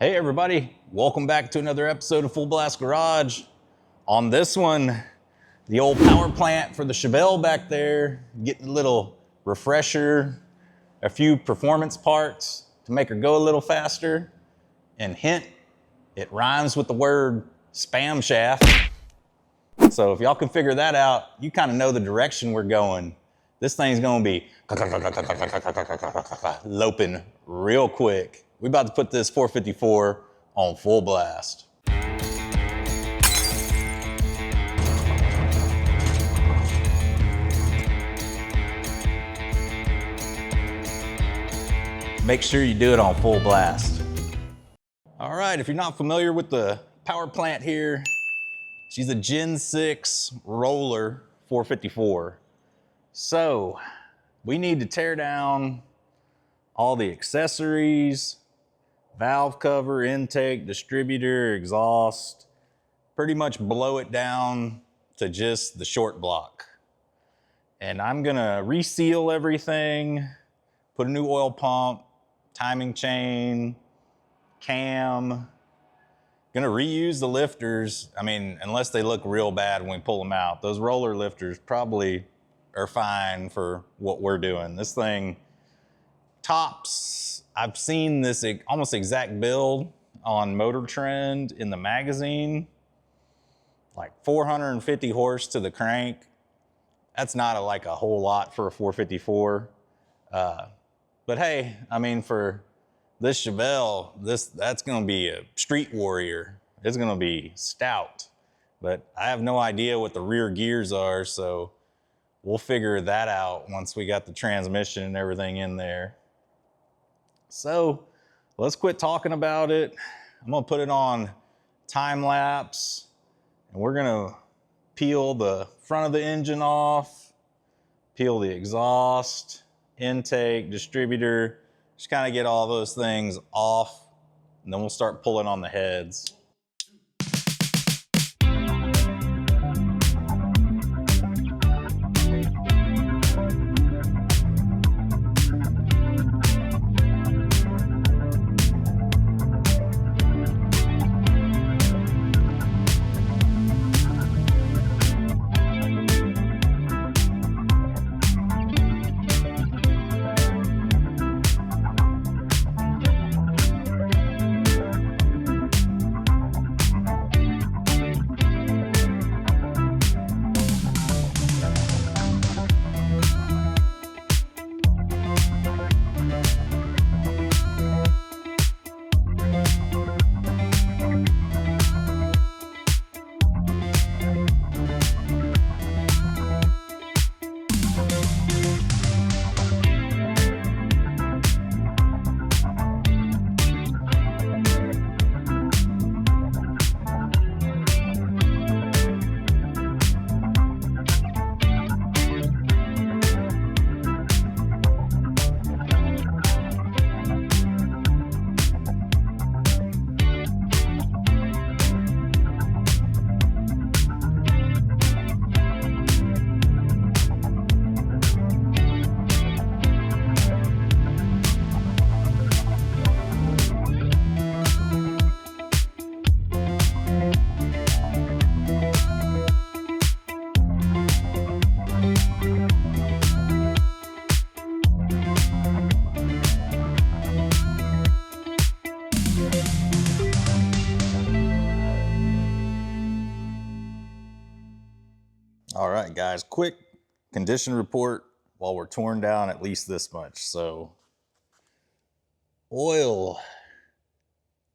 Hey everybody, welcome back to another episode of Full Blast Garage. On this one, the old power plant for the Chevelle back there, getting a little refresher, a few performance parts to make her go a little faster, and hint, it rhymes with the word spam shaft. So if y'all can figure that out, you kind of know the direction we're going. This thing's gonna be loping real quick. We're about to put this 454 on full blast. Make sure you do it on full blast. All right, if you're not familiar with the power plant here, she's a Gen 6 roller 454. So we need to tear down all the accessories, valve cover, intake, distributor, exhaust, pretty much blow it down to just the short block. And I'm gonna reseal everything, put a new oil pump, timing chain, cam. Gonna reuse the lifters. I mean, unless they look real bad when we pull them out. Those roller lifters probably are fine for what we're doing. This thing tops, I've seen this almost exact build on Motor Trend in the magazine, like 450 horse to the crank. That's not like a whole lot for a 454. But hey, I mean, for this Chevelle, that's gonna be a street warrior. It's gonna be stout, but I have no idea what the rear gears are, so we'll figure that out once we got the transmission and everything in there. So let's quit talking about it. I'm gonna put it on time lapse and we're gonna peel the front of the engine off, peel the exhaust, intake, distributor, just kind of get all those things off, and then we'll start pulling on the heads. All right, guys, quick condition report while we're torn down at least this much. So, oil,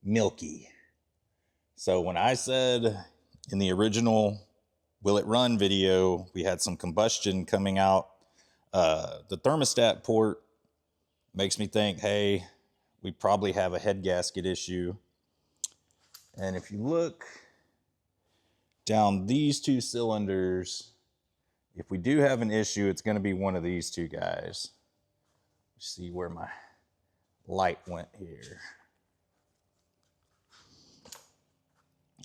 milky. So when I said in the original Will It Run video, we had some combustion coming out, the thermostat port makes me think, hey, we probably have a head gasket issue. And if you look down these two cylinders, if we do have an issue, it's going to be one of these two guys. Let's see where my light went here.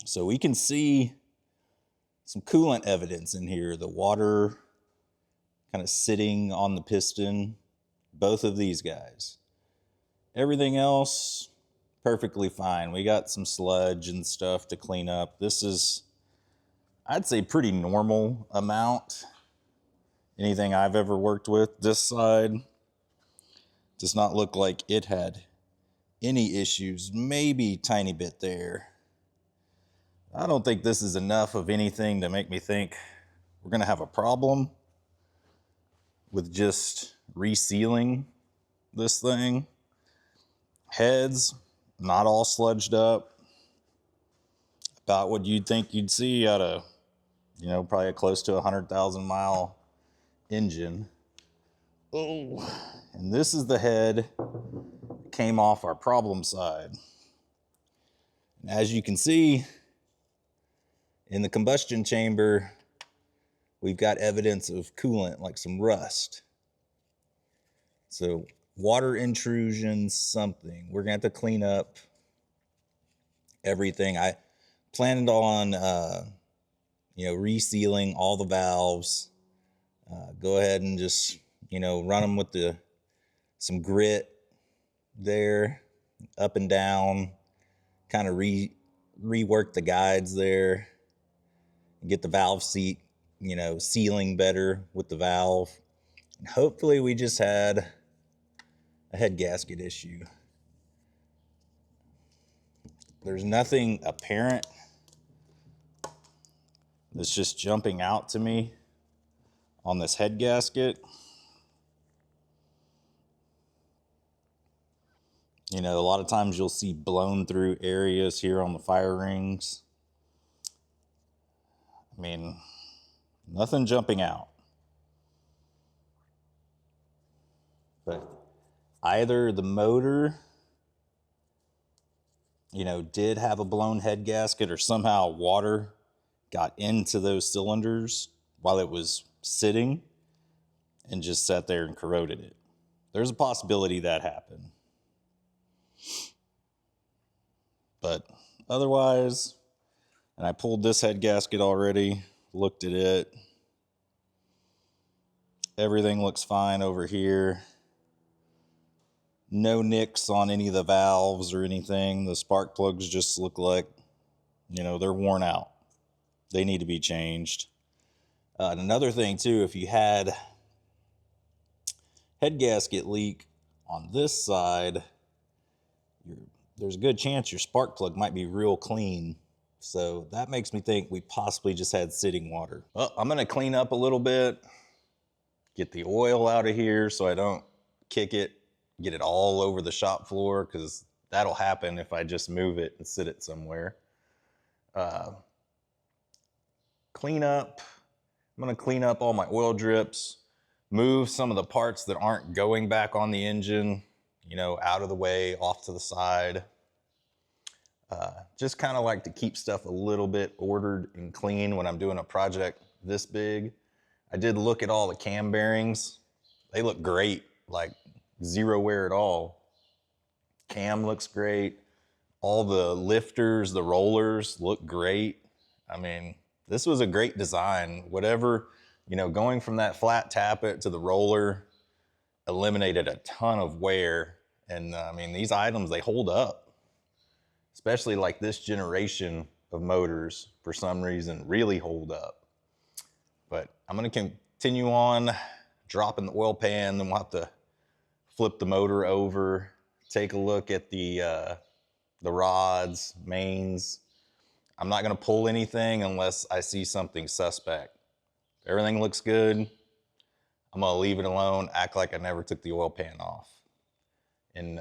So we can see some coolant evidence in here. The water kind of sitting on the piston, both of these guys. Everything else perfectly fine. We got some sludge and stuff to clean up. This is, I'd say, pretty normal amount. Anything I've ever worked with. This side does not look like it had any issues. Maybe a tiny bit there. I don't think this is enough of anything to make me think we're gonna have a problem with just resealing this thing. Heads, not all sludged up. About what you'd think you'd see out of, you know, probably a close to 100,000 mile engine. Oh, and this is the head that came off our problem side. And as you can see, in the combustion chamber, we've got evidence of coolant, like some rust. So water intrusion, something. We're gonna have to clean up everything. I planned on, you know, resealing all the valves. Go ahead and just, you know, run them with some grit there, up and down, kind of rework the guides there, get the valve seat, you know, sealing better with the valve. And hopefully we just had a head gasket issue. There's nothing apparent that's just jumping out to me on this head gasket. You know, a lot of times you'll see blown through areas here on the fire rings. I mean, nothing jumping out. But either the motor, you know, did have a blown head gasket, or somehow water got into those cylinders while it was sitting and just sat there and corroded it. There's a possibility that happened. But otherwise, and I pulled this head gasket already, looked at it. Everything looks fine over here. No nicks on any of the valves or anything. The spark plugs just look like, you know, they're worn out. They need to be changed. And another thing too, if you had head gasket leak on this side, there's a good chance your spark plug might be real clean. So that makes me think we possibly just had sitting water. Well, I'm gonna clean up a little bit, get the oil out of here so I don't kick it, get it all over the shop floor, because that'll happen if I just move it and sit it somewhere. Clean up. I'm gonna clean up all my oil drips, move some of the parts that aren't going back on the engine, you know, out of the way, off to the side. Just kind of like to keep stuff a little bit ordered and clean when I'm doing a project this big. I did look at all the cam bearings. They look great, like zero wear at all. Cam looks great. All the lifters, the rollers look great. I mean, this was a great design. Whatever, you know, going from that flat tappet to the roller eliminated a ton of wear. And I mean, these items, they hold up. Especially like this generation of motors, for some reason, really hold up. But I'm gonna continue on dropping the oil pan, then we'll have to flip the motor over, take a look at the rods, mains. I'm not gonna pull anything unless I see something suspect. If everything looks good, I'm gonna leave it alone, act like I never took the oil pan off. And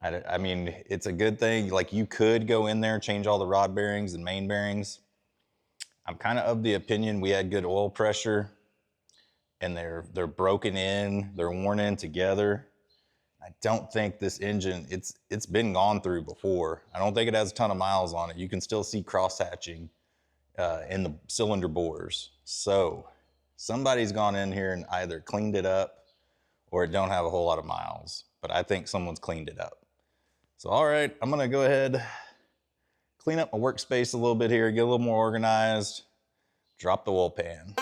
I mean, it's a good thing. Like, you could go in there, change all the rod bearings and main bearings. I'm kind of the opinion we had good oil pressure, and they're broken in, they're worn in together. I don't think this engine, it's been gone through before. I don't think it has a ton of miles on it. You can still see cross-hatching in the cylinder bores. So somebody's gone in here and either cleaned it up or it don't have a whole lot of miles. But I think someone's cleaned it up. So, all right, I'm gonna go ahead, clean up my workspace a little bit here, get a little more organized, drop the oil pan.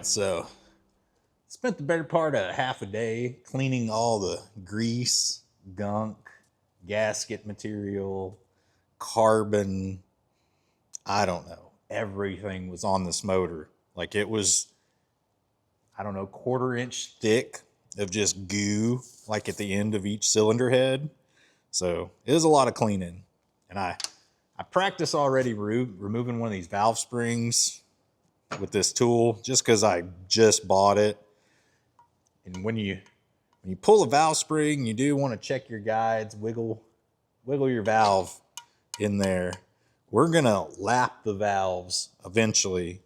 right, so spent the better part of half a day cleaning all the grease, gunk, gasket material, carbon. I don't know. Everything was on this motor. Like it was, I don't know, 1/4 inch thick of just goo, like at the end of each cylinder head. So it was a lot of cleaning. And I practiced already removing one of these valve springs with this tool just because I just bought it. And when you pull a valve spring, you do want to check your guides, wiggle your valve in there. We're gonna lap the valves eventually.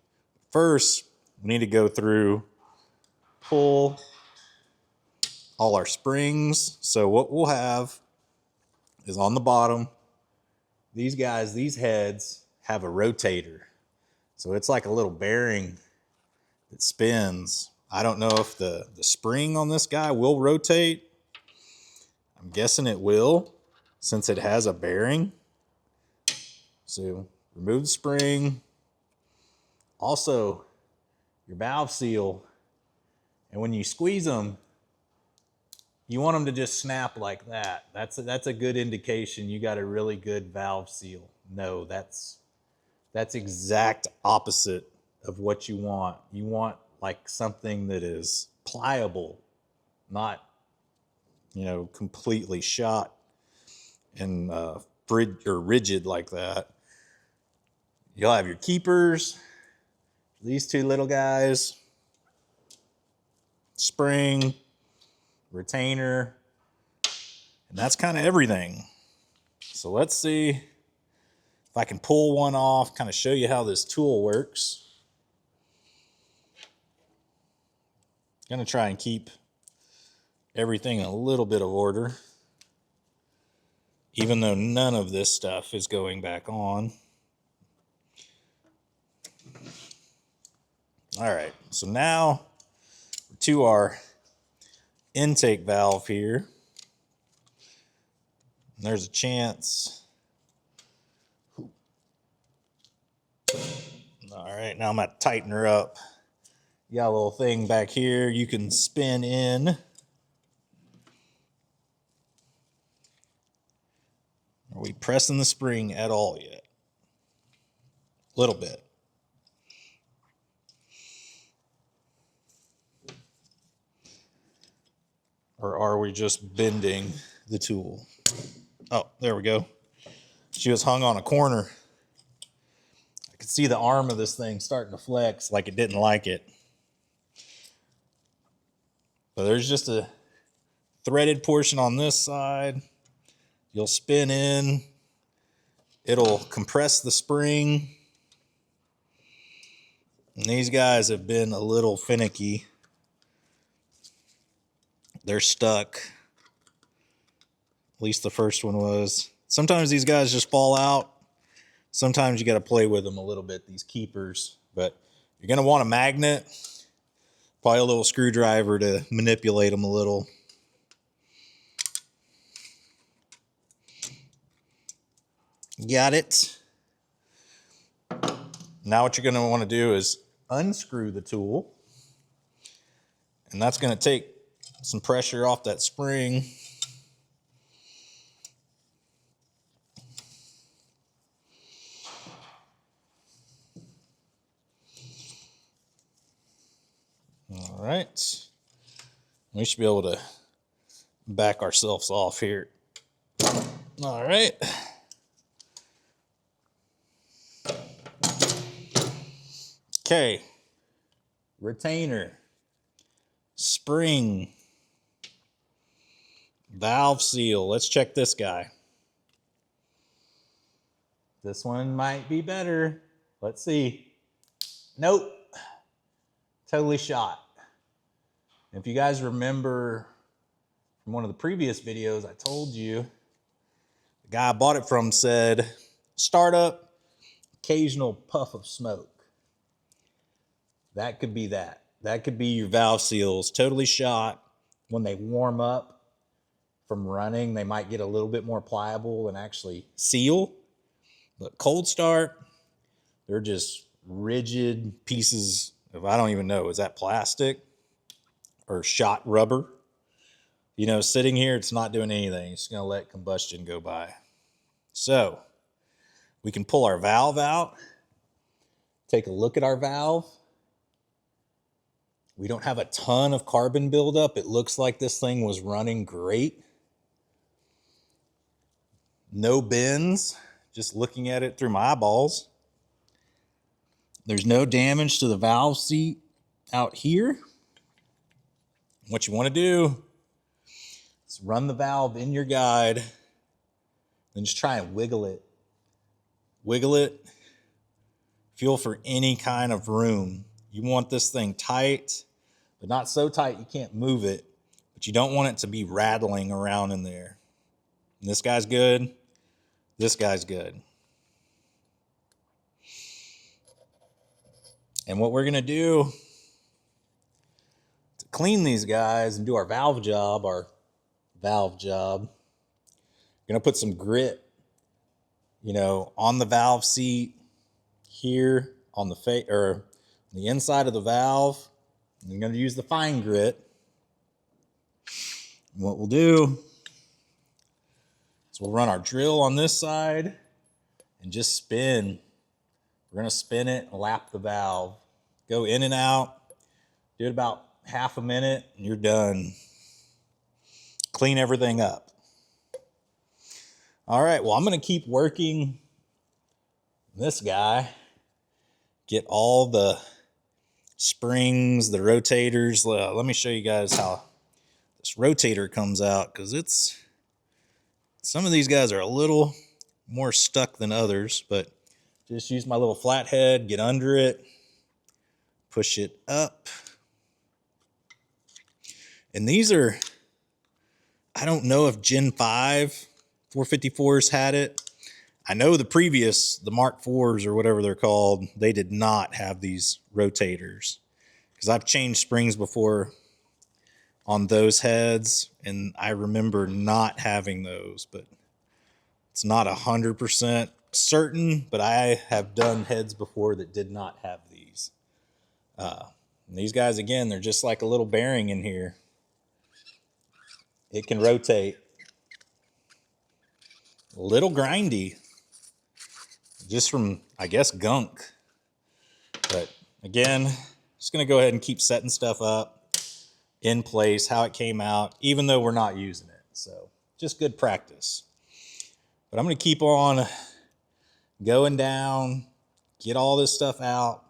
First, we need to go through, pull all our springs. So what we'll have is on the bottom, these guys, these heads have a rotator. So it's like a little bearing that spins. I don't know if the spring on this guy will rotate. I'm guessing it will since it has a bearing. So remove the spring. Also, your valve seal. And when you squeeze them, you want them to just snap like that. That's a good indication you got a really good valve seal. No, that's exact opposite of what you want. You want like something that is pliable, not, completely shot and rigid like that. You'll have your keepers, these two little guys, spring, retainer, and that's kind of everything. So let's see if I can pull one off, kind of show you how this tool works. Gonna try and keep everything in a little bit of order, even though none of this stuff is going back on. All right, so now to our intake valve here. There's a chance. All right, now I'm gonna tighten her up. You got a little thing back here you can spin in. Are we pressing the spring at all yet? A little bit. Or are we just bending the tool? Oh, there we go. She was hung on a corner. I could see the arm of this thing starting to flex like it didn't like it. But there's just a threaded portion on this side. You'll spin in. It'll compress the spring. And these guys have been a little finicky. They're stuck. At least the first one was. Sometimes these guys just fall out. Sometimes you got to play with them a little bit, these keepers. But you're going to want a magnet. Probably a little screwdriver to manipulate them a little. Got it. Now what you're going to want to do is unscrew the tool. And that's going to take some pressure off that spring. All right. We should be able to back ourselves off here. All right. Okay. Retainer, spring, valve seal. Let's check this guy. This one might be better. Let's see. Nope. Totally shot. If you guys remember from one of the previous videos, I told you the guy I bought it from said, startup, occasional puff of smoke. That could be that. That could be your valve seals totally shot. When they warm up from running, they might get a little bit more pliable and actually seal. But cold start, they're just rigid pieces if I don't even know, is that plastic or shot rubber? You know, sitting here, it's not doing anything. It's going to let combustion go by. So we can pull our valve out, take a look at our valve. We don't have a ton of carbon buildup. It looks like this thing was running great. No bends, just looking at it through my eyeballs. There's no damage to the valve seat out here. What you want to do is run the valve in your guide, then just try and wiggle it. Wiggle it. Feel for any kind of room. You want this thing tight, but not so tight you can't move it, but you don't want it to be rattling around in there. And this guy's good. This guy's good. And what we're going to do to clean these guys and do our valve job, we're going to put some grit, you know, on the valve seat here on the the inside of the valve. I'm going to use the fine grit. And what we'll do is we'll run our drill on this side and just spin. We're going to spin it and lap the valve. Go in and out. Do it about half a minute and you're done. Clean everything up. All right, well, I'm going to keep working this guy. Get all the springs, the rotators. Let me show you guys how this rotator comes out, because some of these guys are a little more stuck than others, but just use my little flathead, get under it, push it up. And these are, I don't know if Gen 5 454s had it. I know the Mark 4s or whatever they're called, they did not have these rotators, because I've changed springs before on those heads and I remember not having those, but it's not 100% certain, but I have done heads before that did not have these. And these guys, again, they're just like a little bearing in here. It can rotate. A little grindy, just from, I guess, gunk. But again, just going to go ahead and keep setting stuff up in place, how it came out, even though we're not using it. So just good practice. But I'm going to keep on going down, get all this stuff out.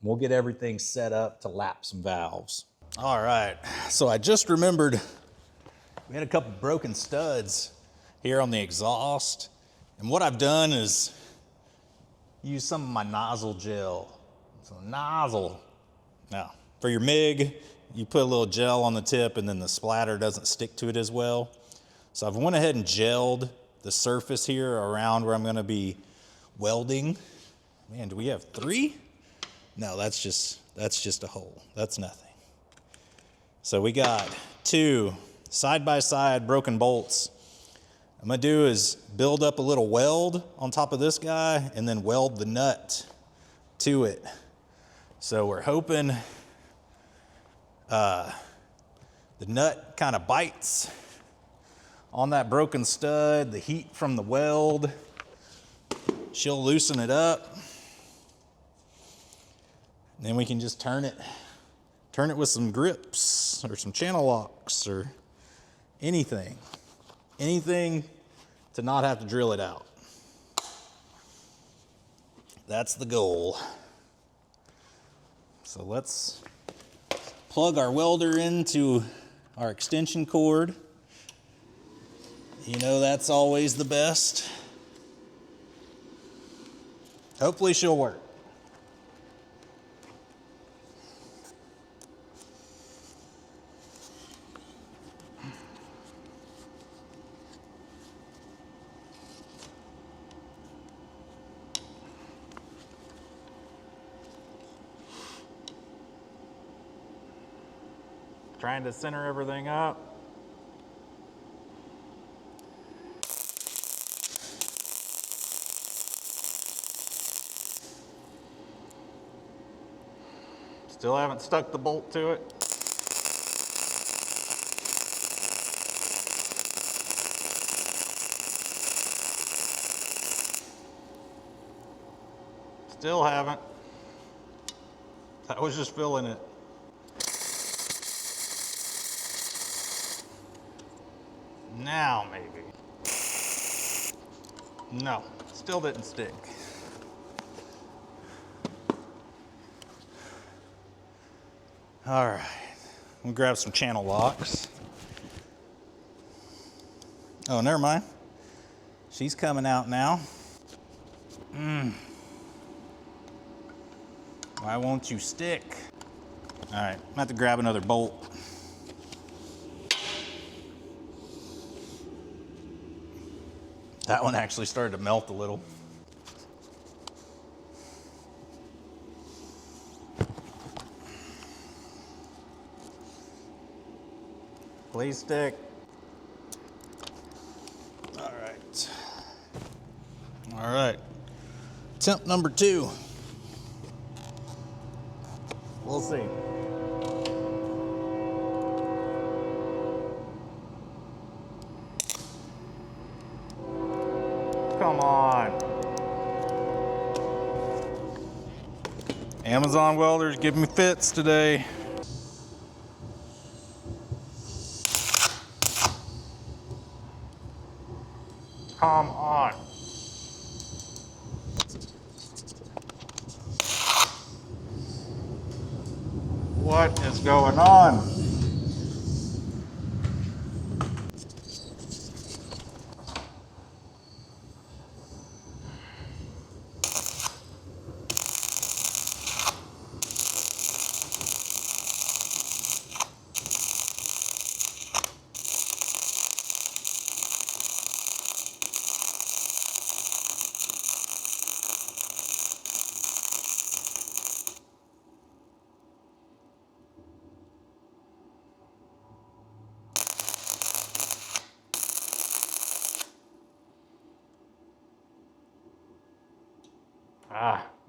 We'll get everything set up to lap some valves. All right, so I just remembered we had a couple broken studs here on the exhaust. And what I've done is use some of my nozzle gel. So nozzle. Now, for your MIG, you put a little gel on the tip and then the splatter doesn't stick to it as well. So I've went ahead and gelled the surface here around where I'm gonna be welding. Man, do we have 3? No, that's just a hole. That's nothing. So we got 2 side-by-side broken bolts. I'm gonna do is build up a little weld on top of this guy and then weld the nut to it. So we're hoping the nut kind of bites on that broken stud. The heat from the weld, she'll loosen it up. And then we can just turn it with some grips or some channel locks or anything to not have to drill it out. That's the goal. So let's plug our welder into our extension cord. You know, that's always the best. Hopefully she'll work. Trying to center everything up. Still haven't stuck the bolt to it. Still haven't. I was just feeling it. Now maybe. No, still didn't stick. All right, we'll grab some channel locks. Oh, never mind. She's coming out now. Why won't you stick? All right, I'm gonna have to grab another bolt. That one actually started to melt a little. Please stick. All right. All right. Attempt number 2. We'll see. Come on. Amazon welders give me fits today. Come on. What is going on?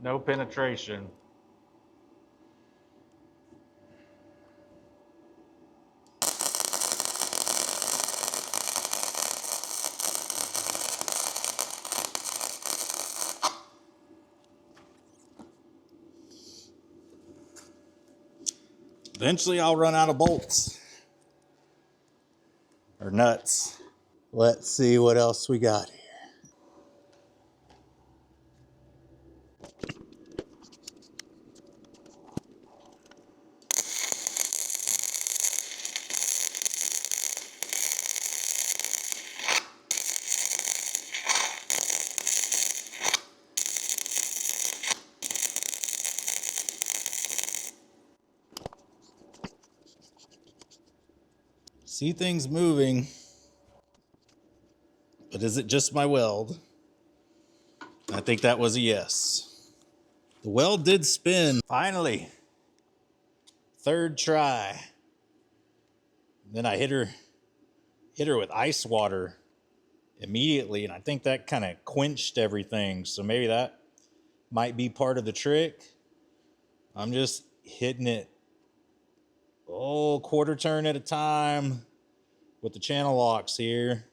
No penetration. Eventually I'll run out of bolts or nuts. Let's see what else we got here. See things moving, but is it just my weld? I think that was a yes. The weld did spin. Finally, 3rd try. Then I hit her with ice water immediately, and I think that kind of quenched everything. So maybe that might be part of the trick. I'm just hitting it, quarter turn at a time with the channel locks here.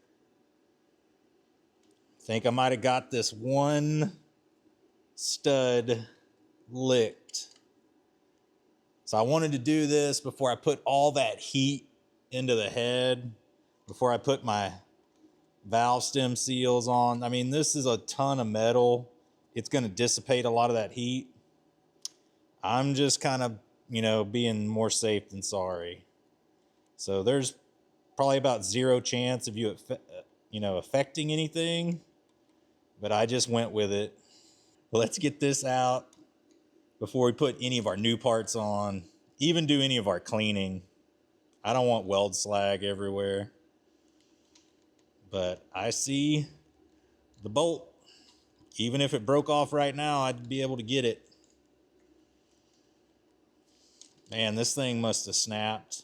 I think I might have got this one stud licked. So I wanted to do this before I put all that heat into the head, before I put my valve stem seals on. I mean, this is a ton of metal. It's going to dissipate a lot of that heat. I'm just kind of, being more safe than sorry. So there's probably about 0 chance of you affecting anything, but I just went with it. Let's get this out before we put any of our new parts on, even do any of our cleaning. I don't want weld slag everywhere. But I see the bolt. Even if it broke off right now, I'd be able to get it. Man, this thing must have snapped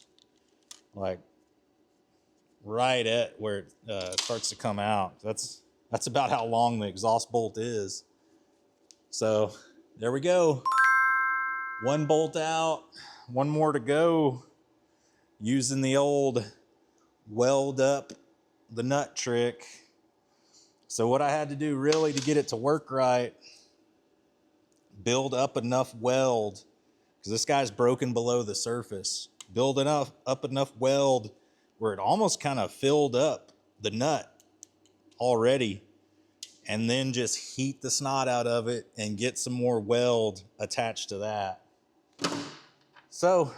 like right at where it starts to come out. That's about how long the exhaust bolt is. So there we go. One bolt out, one more to go, using the old weld up the nut trick. So what I had to do really to get it to work right, build up enough weld, because this guy's broken below the surface. Build up enough weld where it almost kind of filled up the nut already, and then just heat the snot out of it and get some more weld attached to that. So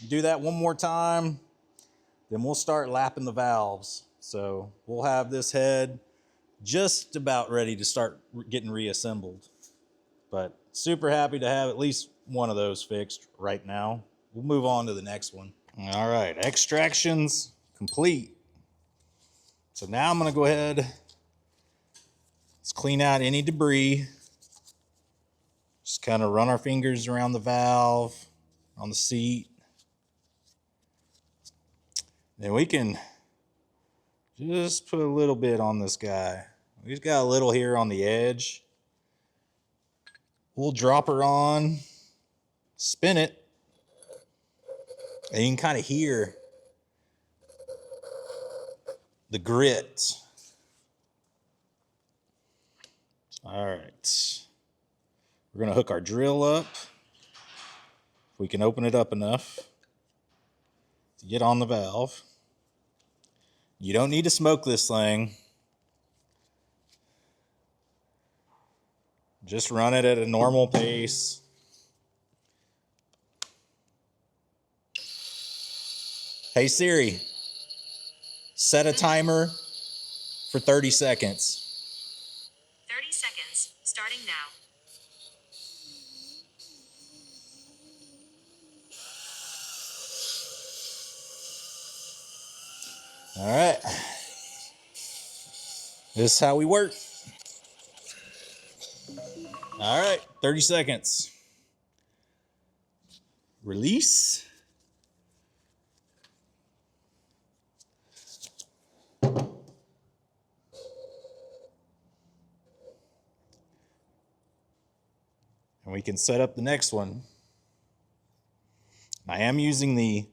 do that one more time, then we'll start lapping the valves. So we'll have this head just about ready to start getting reassembled. But super happy to have at least one of those fixed right now. We'll move on to the next one. All right, extractions complete. So now I'm gonna go ahead, let's clean out any debris. Just kind of run our fingers around the valve, on the seat. Then we can just put a little bit on this guy. He's got a little here on the edge. We'll drop her on, spin it, and you can kind of hear the grit. All right. We're gonna hook our drill up. If we can open it up enough to get on the valve. You don't need to smoke this thing. Just run it at a normal pace. Hey Siri, set a timer for 30 seconds. 30 seconds, starting now. All right. This is how we work. All right, 30 seconds. Release. And we can set up the next one. I am using the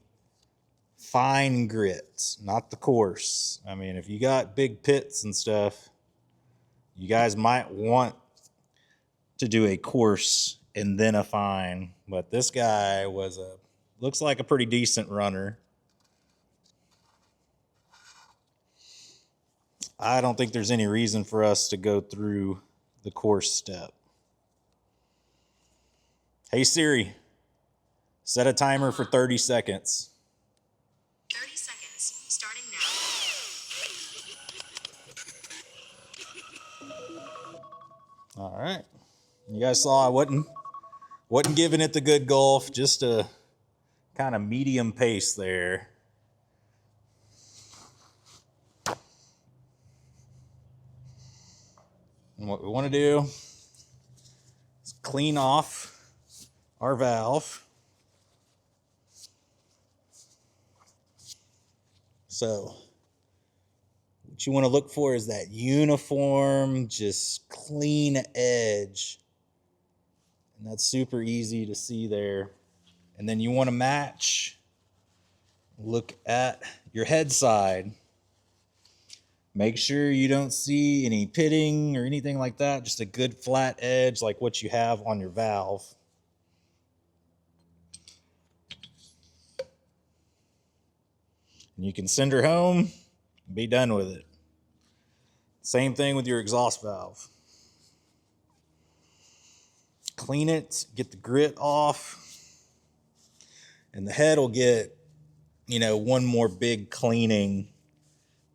fine grit, not the coarse. I mean, if you got big pits and stuff, you guys might want to do a coarse and then a fine. But this guy looks like a pretty decent runner. I don't think there's any reason for us to go through the coarse step. Hey Siri, set a timer for 30 seconds. 30 seconds, starting now. All right. You guys saw I wasn't giving it the good gulf, just a kind of medium pace there. And what we want to do is clean off our valve. So what you want to look for is that uniform, just clean edge. And that's super easy to see there. And then you want to match, look at your head side. Make sure you don't see any pitting or anything like that. Just a good flat edge like what you have on your valve. And you can send her home and be done with it. Same thing with your exhaust valve. Clean it, get the grit off, and the head will get, one more big cleaning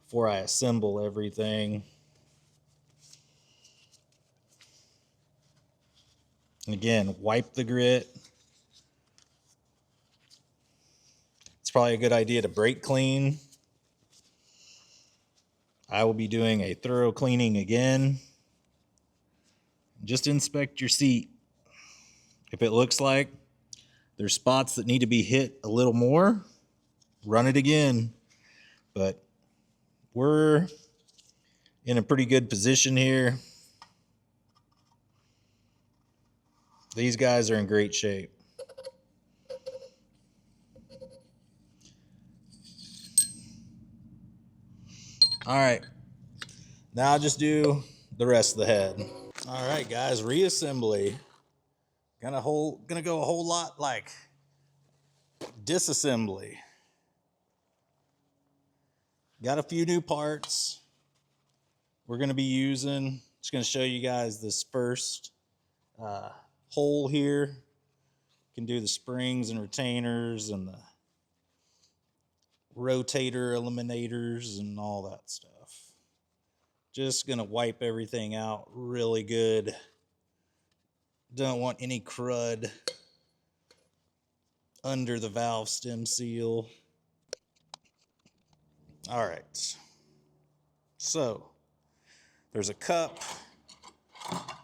before I assemble everything. And again, wipe the grit. It's probably a good idea to brake clean. I will be doing a thorough cleaning again. Just inspect your seat. If it looks like there's spots that need to be hit a little more, run it again. But we're in a pretty good position here. These guys are in great shape. All right, now I'll just do the rest of the head. All right, guys, reassembly. Gonna go a whole lot like disassembly. Got a few new parts we're gonna be using. Just gonna show you guys this first hole here. You can do the springs and retainers and the rotator eliminators and all that stuff. Just gonna wipe everything out really good. Don't want any crud under the valve stem seal. All right, so there's a cup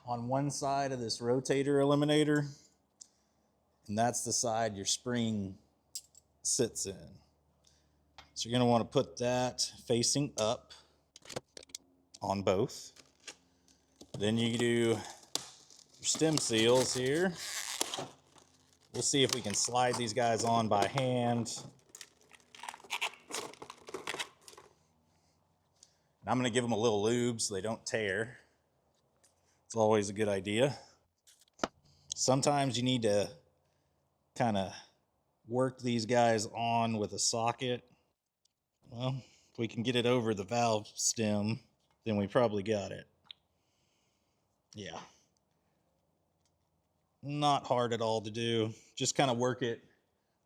on one side of this rotator eliminator, and that's the side your spring sits in. So you're gonna wanna put that facing up on both. Then you do your stem seals here. We'll see if we can slide these guys on by hand. And I'm gonna give them a little lube so they don't tear. It's always a good idea. Sometimes you need to kind of work these guys on with a socket. Well, if we can get it over the valve stem, then we probably got it. Yeah. Not hard at all to do. Just kind of work it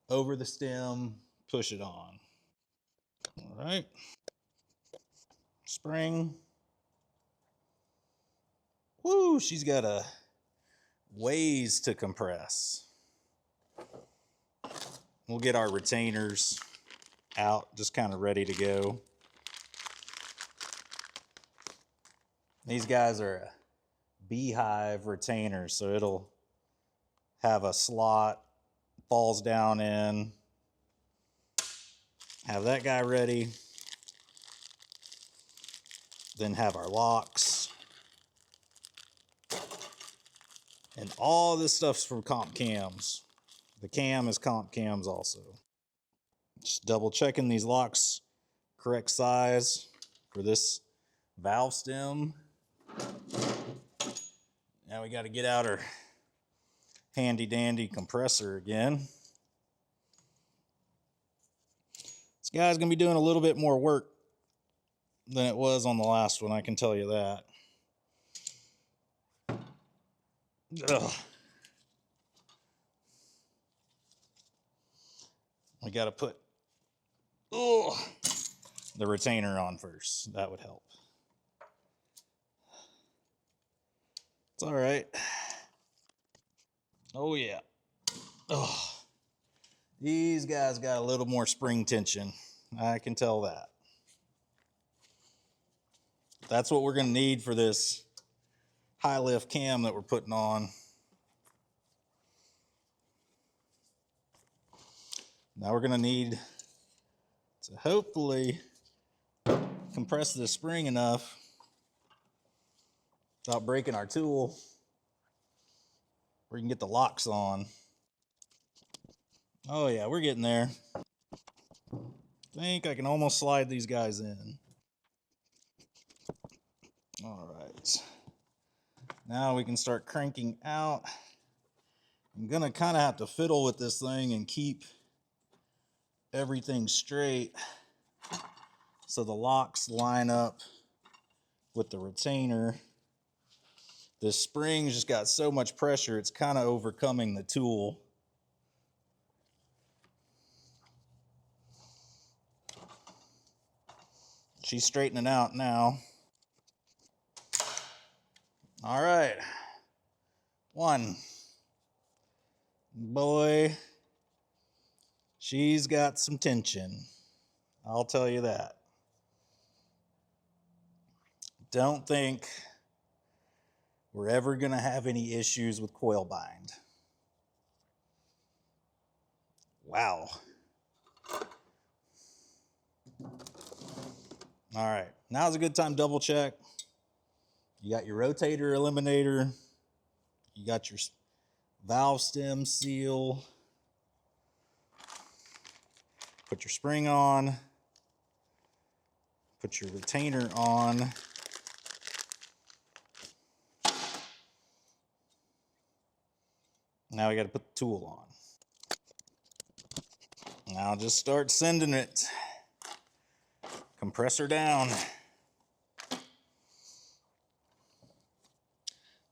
over the stem, push it on. All right. Spring. Woo, she's got a ways to compress. We'll get our retainers out, just kind of ready to go. These guys are a beehive retainer, so it'll have a slot, falls down in. Have that guy ready. Then have our locks. And all this stuff's from comp cams. The cam is comp cams also. Just double checking these locks, correct size for this valve stem. Now we got to get out our handy dandy compressor again. This guy's gonna be doing a little bit more work than it was on the last one, I can tell you that. Ugh. We got to put the retainer on first. That would help. It's all right. Oh yeah. Oh, these guys got a little more spring tension. I can tell that. That's what we're going to need for this high lift cam that we're putting on. Now we're going to need to hopefully compress this spring enough without breaking our tool. We can get the locks on. Oh yeah, we're getting there. I think I can almost slide these guys in. All right. Now we can start cranking out. I'm gonna kind of have to fiddle with this thing and keep everything straight so the locks line up with the retainer. This spring's just got so much pressure, it's kind of overcoming the tool. She's straightening out now. All right. One. Boy, she's got some tension. I'll tell you that. Don't think we're ever going to have any issues with coil bind. Wow. All right, now's a good time to double check. You got your rotator eliminator. You got your valve stem seal. Put your spring on. Put your retainer on. Now we got to put the tool on. Now just start sending it. Compressor down.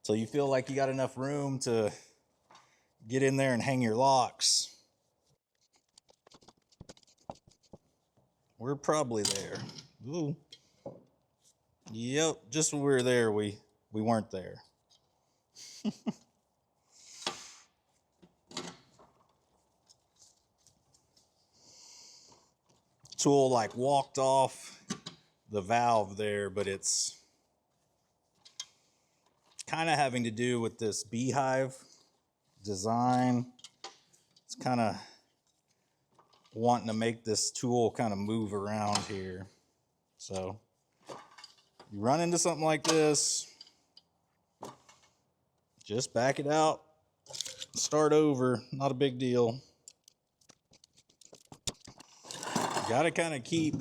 Till you feel like you got enough room to get in there and hang your locks. We're probably there. Ooh. Yep, just when we were there, we weren't there. Tool like walked off the valve there, but it's kind of having to do with this beehive design. It's kind of wanting to make this tool kind of move around here. So you run into something like this, just back it out, start over, not a big deal. Got to kind of keep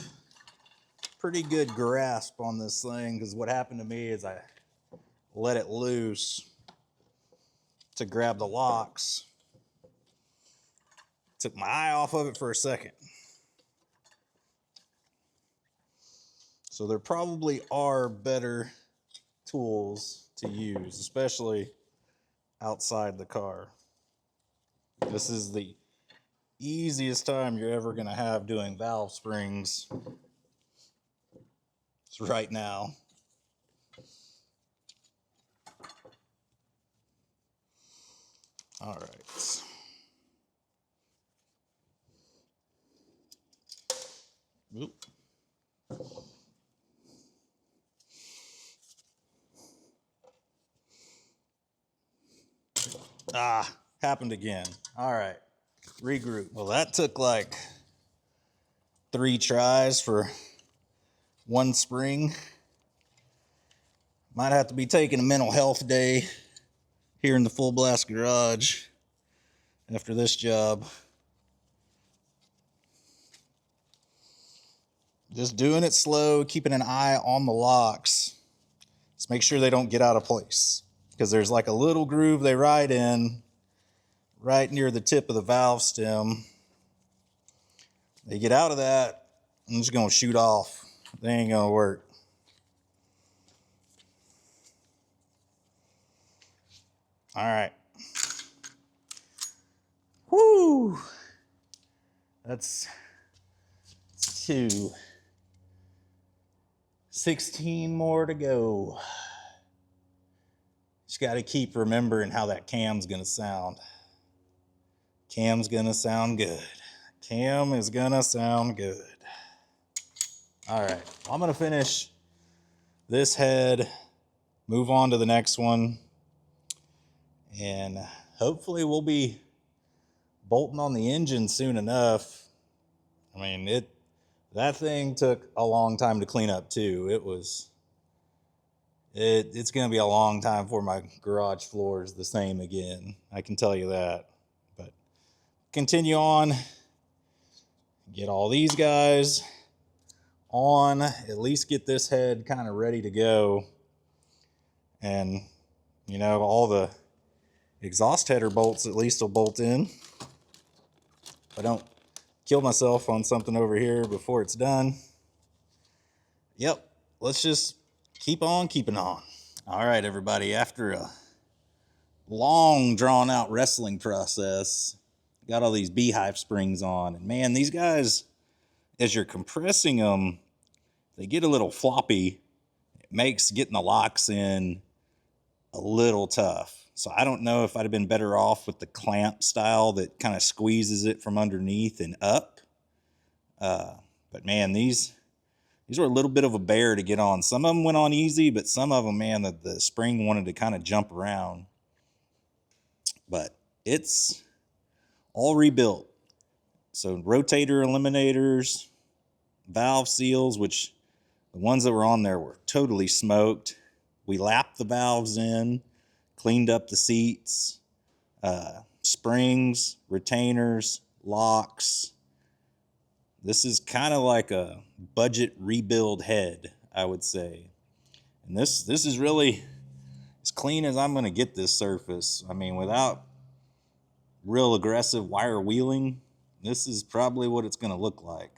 pretty good grasp on this thing, because what happened to me is I let it loose to grab the locks. Took my eye off of it for a second. So there probably are better tools to use, especially outside the car. This is the easiest time you're ever going to have doing valve springs. It's right now. All right. Oop. Ah, happened again. All right, regroup. Well, that took like 3 tries for one spring. Might have to be taking a mental health day here in the Full Blast garage after this job. Just doing it slow, keeping an eye on the locks. Just make sure they don't get out of place, because there's like a little groove they ride in right near the tip of the valve stem. They get out of that, I'm just gonna shoot off. They ain't gonna work. All right. Whoo! That's 2. 16 more to go. Just got to keep remembering how that cam's gonna sound. Cam's gonna sound good. Cam is gonna sound good. All right, I'm gonna finish this head, move on to the next one, and hopefully we'll be bolting on the engine soon enough. I mean, that thing took a long time to clean up too. It's going to be a long time before my garage floor is the same again. I can tell you that. But continue on. Get all these guys on. At least get this head kind of ready to go. And, you know, all the exhaust header bolts at least will bolt in. If I don't kill myself on something over here before it's done. Yep, let's just keep on keeping on. All right, everybody, after a long drawn out wrestling process, got all these beehive springs on, and man, these guys, as you're compressing them, they get a little floppy. It makes getting the locks in a little tough. So I don't know if I'd have been better off with the clamp style that kind of squeezes it from underneath and up. But man, these were a little bit of a bear to get on. Some of them went on easy, but some of them, man, the spring wanted to kind of jump around. But it's all rebuilt. So rotator eliminators, valve seals, which the ones that were on there were totally smoked. We lapped the valves in, cleaned up the seats, springs, retainers, locks. This is kind of like a budget rebuild head, I would say. And this is really as clean as I'm going to get this surface. I mean, without real aggressive wire wheeling, this is probably what it's going to look like.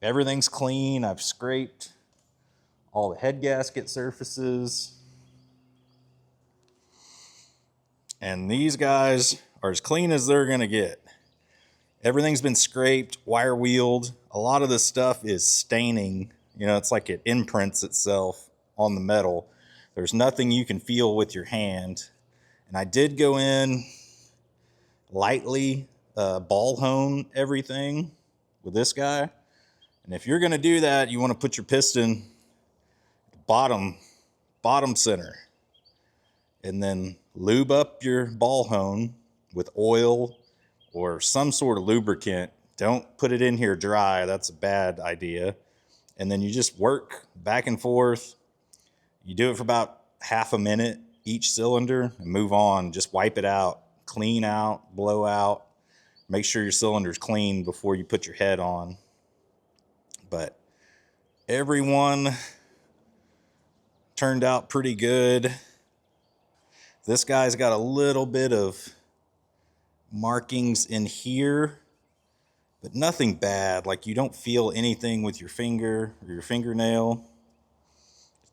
Everything's clean. I've scraped all the head gasket surfaces. And these guys are as clean as they're going to get. Everything's been scraped, wire wheeled. A lot of this stuff is staining. You know, it's like it imprints itself on the metal. There's nothing you can feel with your hand. And I did go in lightly ball hone everything with this guy. And if you're going to do that, you want to put your piston bottom center, and then lube up your ball hone with oil or some sort of lubricant. Don't put it in here dry. That's a bad idea. And then you just work back and forth. You do it for about half a minute each cylinder and move on. Just wipe it out, clean out, blow out. Make sure your cylinder's clean before you put your head on. But everyone turned out pretty good. This guy's got a little bit of markings in here, but nothing bad. Like, you don't feel anything with your finger or your fingernail.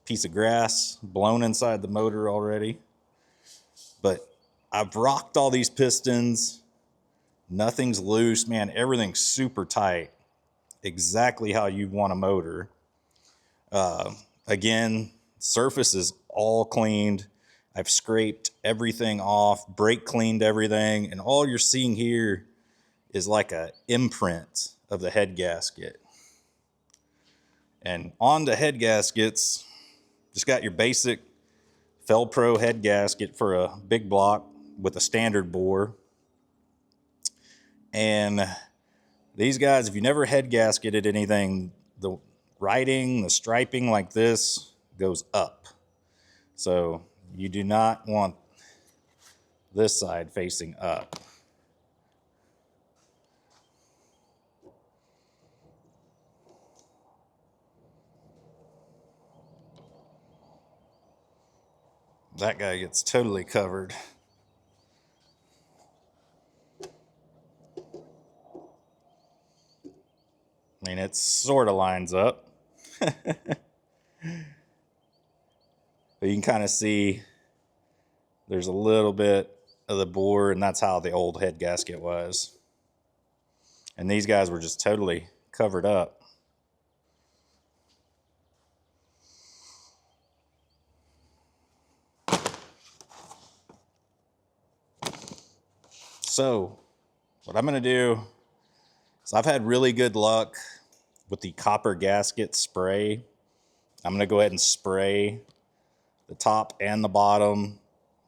Piece of grass blown inside the motor already. But I've rocked all these pistons. Nothing's loose, man. Everything's super tight. Exactly how you want a motor. Again, surface is all cleaned. I've scraped everything off, brake cleaned everything, and all you're seeing here is like a imprint of the head gasket. And on the head gaskets, just got your basic Felpro head gasket for a big block with a standard bore. And these guys, if you never head gasketed anything, the writing, the striping like this goes up. So you do not want this side facing up. That guy gets totally covered. I mean, it sort of lines up. But you can kind of see there's a little bit of the bore, and that's how the old head gasket was. And these guys were just totally covered up. So what I'm going to do is, I've had really good luck with the copper gasket spray. I'm going to go ahead and spray the top and the bottom,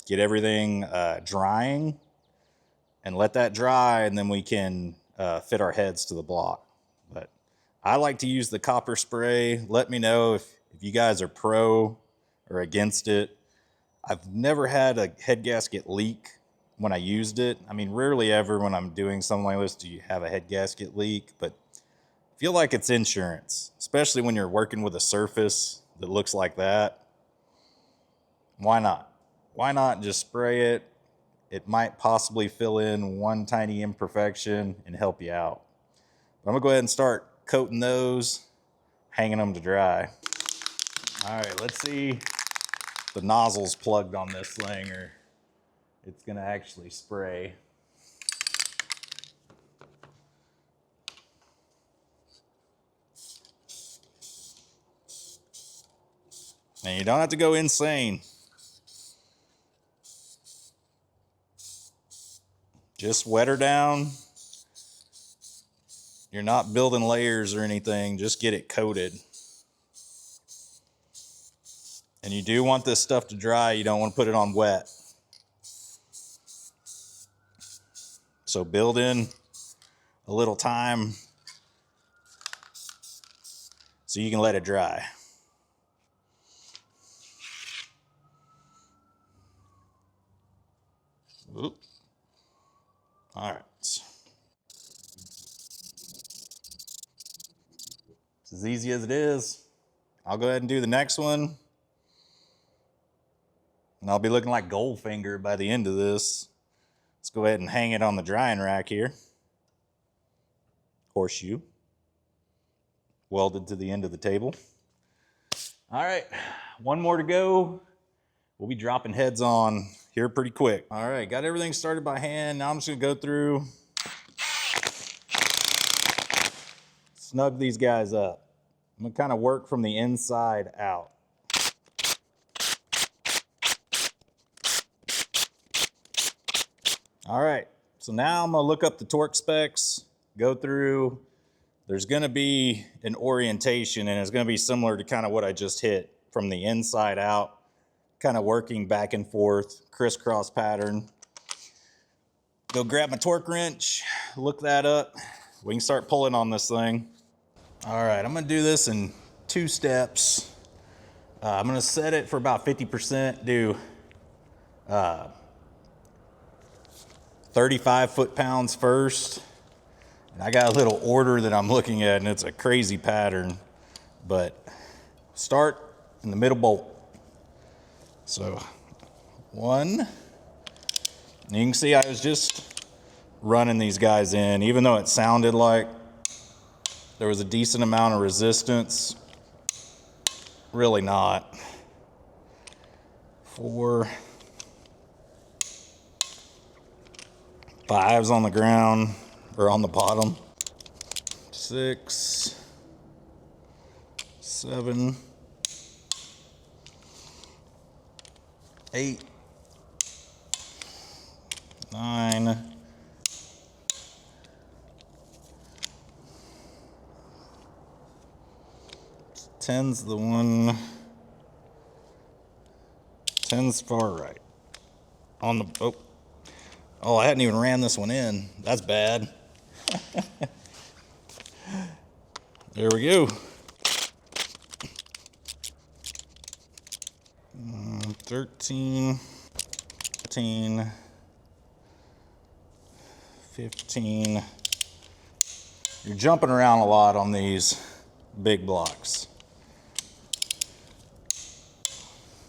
get everything drying, and let that dry, and then we can fit our heads to the block. But I like to use the copper spray. Let me know if you guys are pro or against it. I've never had a head gasket leak when I used it. I mean, rarely ever when I'm doing something like this do you have a head gasket leak, but I feel like it's insurance, especially when you're working with a surface that looks like that. Why not? Why not just spray it? It might possibly fill in one tiny imperfection and help you out. But I'm gonna go ahead and start coating those, hanging them to dry. All right, let's see if the nozzle's plugged on this thing or it's gonna actually spray. And you don't have to go insane. Just wet her down. You're not building layers or anything, just get it coated. And you do want this stuff to dry, you don't want to put it on wet. So build in a little time so you can let it dry. Oop. All right. as easy as it is. I'll go ahead and do the next one. And I'll be looking like Goldfinger by the end of this. Let's go ahead and hang it on the drying rack here. Horseshoe. Welded to the end of the table. All right, one more to go. We'll be dropping heads on here pretty quick. All right, got everything started by hand. Now I'm just gonna go through, snug these guys up. I'm gonna kind of work from the inside out. All right, so now I'm gonna look up the torque specs, go through. There's gonna be an orientation, and it's gonna be similar to kind of what I just hit, from the inside out, kind of working back and forth, crisscross pattern. Go grab my torque wrench, look that up. We can start pulling on this thing. All right, I'm gonna do this in 2 steps. I'm gonna set it for about 50%, do 35 foot-pounds first. And I got a little order that I'm looking at, and it's a crazy pattern, but start in the middle bolt. So 1, and you can see I was just running these guys in, even though it sounded like there was a decent amount of resistance, really not. 4, 5's on the ground, or on the bottom. 6, 7, 8, 9, 10's the one. 10's far right. On the, oh, I hadn't even ran this one in. That's bad. There we go. 13, 14, 15. You're jumping around a lot on these big blocks.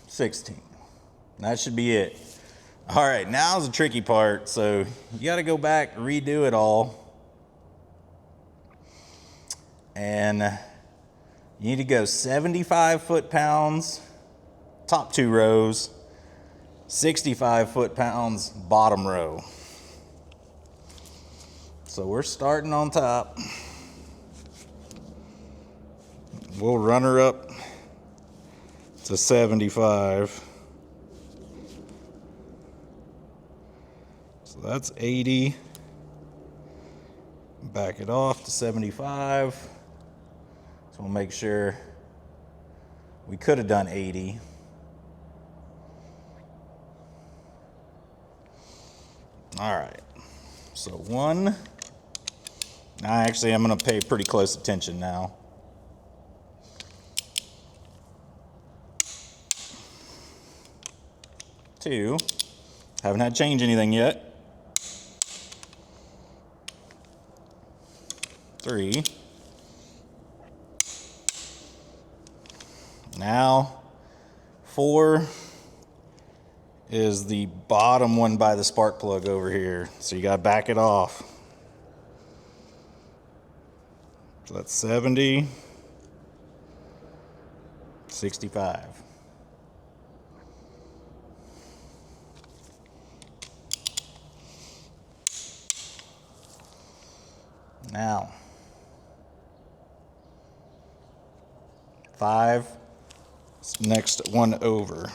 16. That should be it. All right, now's the tricky part. So you got to go back, redo it all. And you need to go 75 foot-pounds, top 2 rows, 65 foot-pounds, bottom row. So we're starting on top. We'll run her up to 75. So that's 80. Back it off to 75. So we'll make sure. We could have done 80. All right. So 1. Actually, I'm going to pay pretty close attention now. 2. Haven't had to change anything yet. 3. Now 4 is the bottom one by the spark plug over here. So you got to back it off. So that's 70, 65. Now, 5, next one over.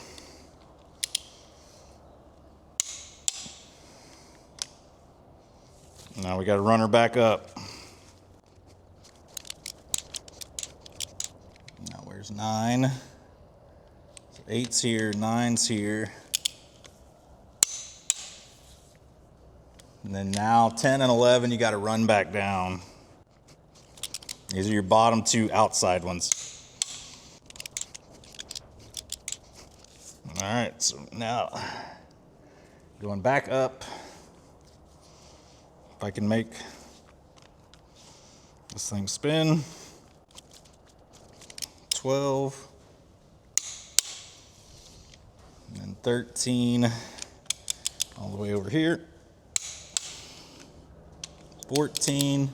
Now we got to run her back up. Now where's 9? So 8's here, 9's here. And then now 10 and 11, you got to run back down. These are your bottom 2 outside ones. All right, so now going back up. If I can make this thing spin. 12, and then 13 all the way over here, 14,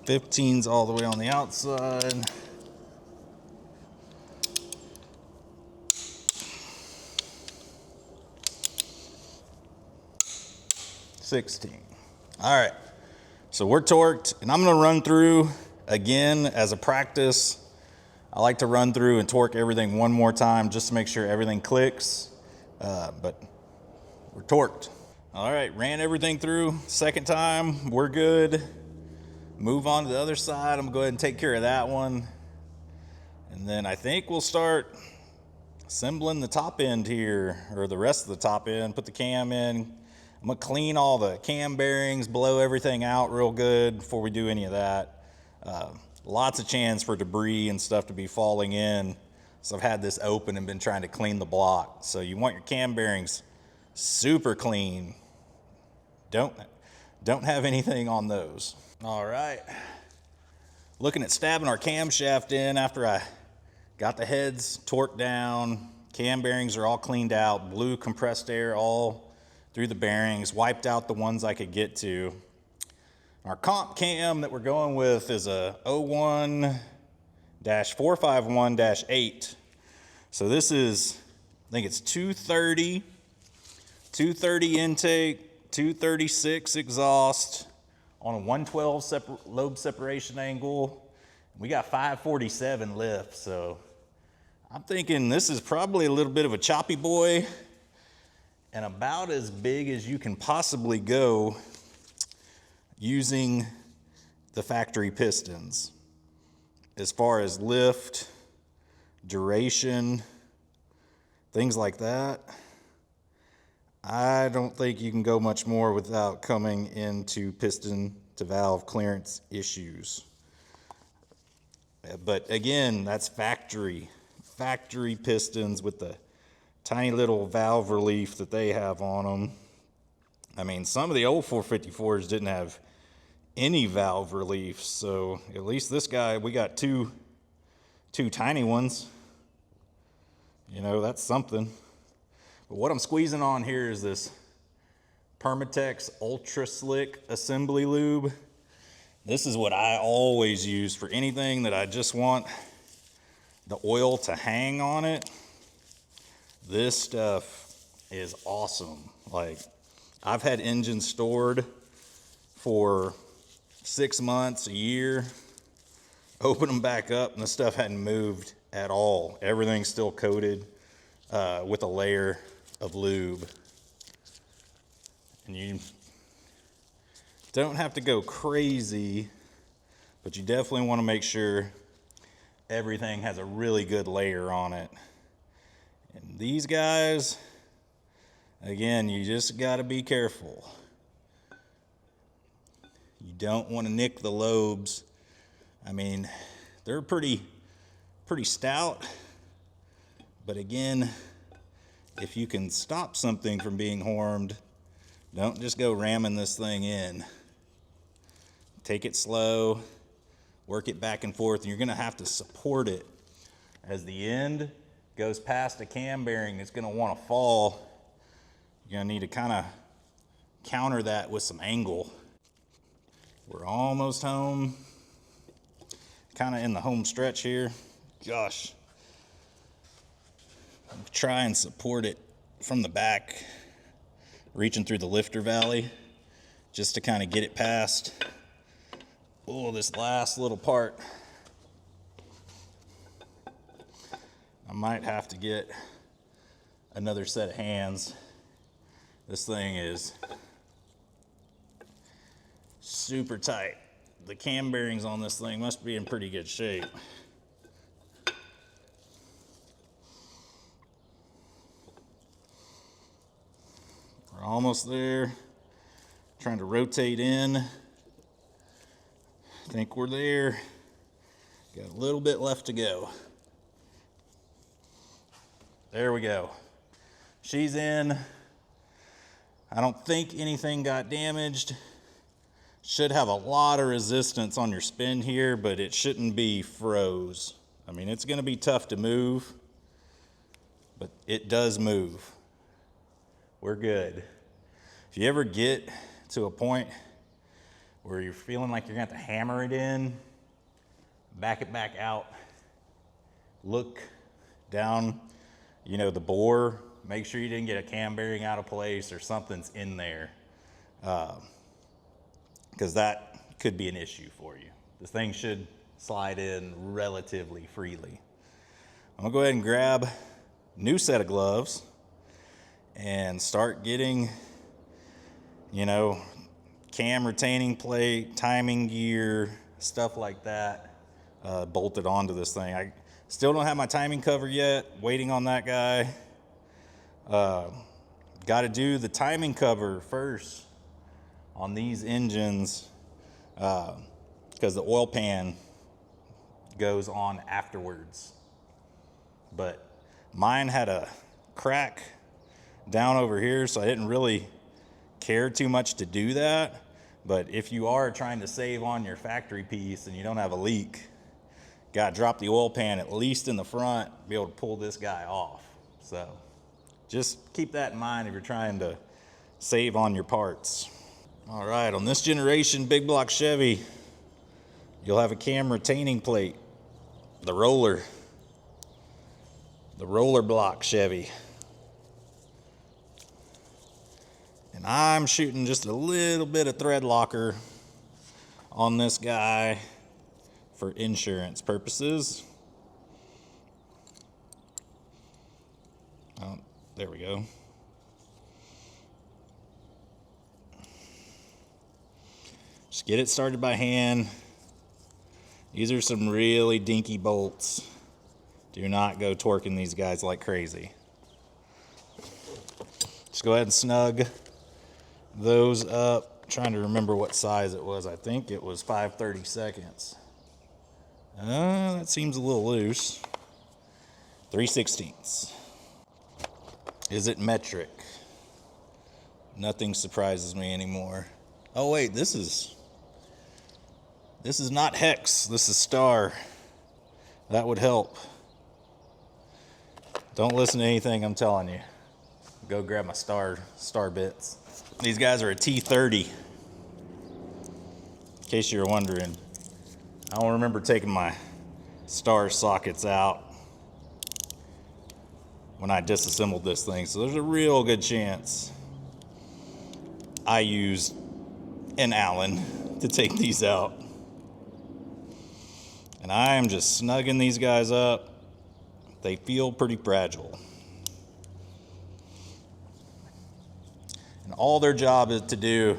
15's all the way on the outside, 16. All right, so we're torqued, and I'm gonna run through again as a practice. I like to run through and torque everything one more time just to make sure everything clicks, but we're torqued. All right, ran everything through. Second time, we're good. Move on to the other side. I'm gonna go ahead and take care of that one. And then I think we'll start assembling the top end here, or the rest of the top end, put the cam in. I'm gonna clean all the cam bearings, blow everything out real good before we do any of that. Lots of chance for debris and stuff to be falling in. So I've had this open and been trying to clean the block. So you want your cam bearings super clean. Don't have anything on those. All right. Looking at stabbing our camshaft in after I got the heads torqued down. Cam bearings are all cleaned out, blew compressed air all through the bearings, wiped out the ones I could get to. Our comp cam that we're going with is a 01-451-8. So this is, I think it's 230 intake, 236 exhaust on a 112 lobe separation angle. We got 547 lift, so I'm thinking this is probably a little bit of a choppy boy and about as big as you can possibly go using the factory pistons. As far as lift, duration, things like that, I don't think you can go much more without coming into piston to valve clearance issues. But again, that's factory pistons with the tiny little valve relief that they have on them. I mean, some of the old 454s didn't have any valve relief, so at least this guy, we got two tiny ones. You know, that's something. But what I'm squeezing on here is this Permatex Ultra Slick Assembly Lube. This is what I always use for anything that I just want the oil to hang on it. This stuff is awesome. Like, I've had engines stored for 6 months, a year, open them back up and the stuff hadn't moved at all. Everything's still coated with a layer of lube. And you don't have to go crazy, but you definitely want to make sure everything has a really good layer on it. And these guys, again, you just got to be careful. You don't want to nick the lobes. I mean, they're pretty stout, but again, if you can stop something from being harmed, don't just go ramming this thing in. Take it slow, work it back and forth, and you're gonna have to support it. As the end goes past a cam bearing, it's gonna wanna fall. You're gonna need to kinda counter that with some angle. We're almost home. Kinda in the home stretch here. Gosh. Try and support it from the back, reaching through the lifter valley, just to kind of get it past, this last little part. I might have to get another set of hands. This thing is super tight. The cam bearings on this thing must be in pretty good shape. We're almost there. Trying to rotate in. I think we're there. Got a little bit left to go. There we go. She's in. I don't think anything got damaged. Should have a lot of resistance on your spin here, but it shouldn't be froze. I mean, it's gonna be tough to move, but it does move. We're good. If you ever get to a point where you're feeling like you're gonna have to hammer it in, back it back out, look down, you know, the bore, make sure you didn't get a cam bearing out of place or something's in there, because that could be an issue for you. This thing should slide in relatively freely. I'm gonna go ahead and grab a new set of gloves and start getting, you know, cam retaining plate, timing gear, stuff like that, bolted onto this thing. I still don't have my timing cover yet, waiting on that guy. Got to do the timing cover first on these engines, because the oil pan goes on afterwards. But mine had a crack down over here, so I didn't really care too much to do that. But if you are trying to save on your factory piece and you don't have a leak, got to drop the oil pan at least in the front, be able to pull this guy off. So just keep that in mind if you're trying to save on your parts. All right, on this generation big block Chevy, you'll have a cam retaining plate, the roller block Chevy. And I'm shooting just a little bit of thread locker on this guy for insurance purposes. Oh, there we go. Just get it started by hand. These are some really dinky bolts. Do not go torquing these guys like crazy. Just go ahead and snug those up. Trying to remember what size it was. I think it was 5/32. That seems a little loose. 3/16. Is it metric? Nothing surprises me anymore. Oh wait, this is not hex, this is star. That would help. Don't listen to anything I'm telling you. Go grab my star bits. These guys are a T30. In case you were wondering. I don't remember taking my star sockets out when I disassembled this thing, so there's a real good chance I used an Allen to take these out. And I am just snugging these guys up. They feel pretty fragile. And all their job is to do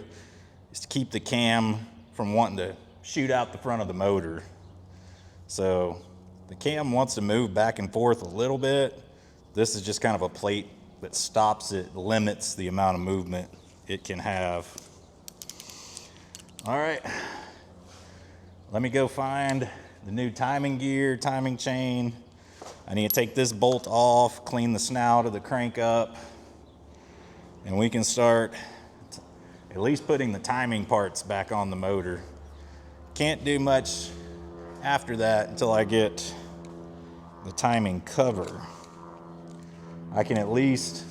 is to keep the cam from wanting to shoot out the front of the motor. So the cam wants to move back and forth a little bit. This is just kind of a plate that stops it, limits the amount of movement it can have. All right, let me go find the new timing gear, timing chain. I need to take this bolt off, clean the snout of the crank up, and we can start at least putting the timing parts back on the motor. Can't do much after that until I get the timing cover. I can at least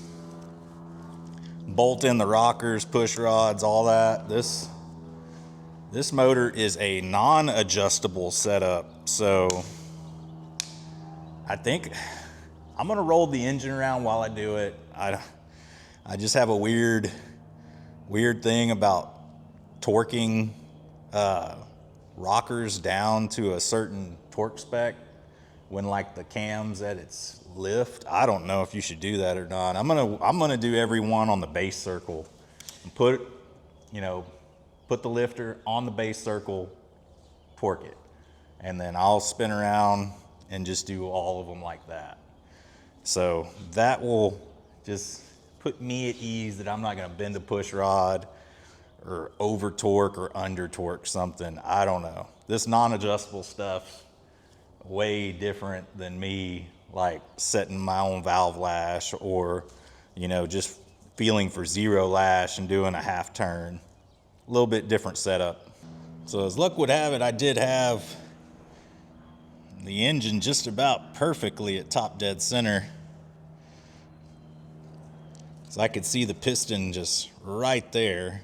bolt in the rockers, push rods, all that. This motor is a non-adjustable setup, so I think I'm gonna roll the engine around while I do it. I just have a weird thing about torquing rockers down to a certain torque spec when like the cam's at its lift. I don't know if you should do that or not. I'm gonna do every one on the base circle and put the lifter on the base circle, torque it, and then I'll spin around and just do all of them like that. So that will just put me at ease that I'm not gonna bend a push rod or over torque or under torque something. I don't know. This non-adjustable stuff, way different than me like setting my own valve lash or, just feeling for zero lash and doing a half turn. A little bit different setup. So as luck would have it, I did have the engine just about perfectly at top dead center. So I could see the piston just right there.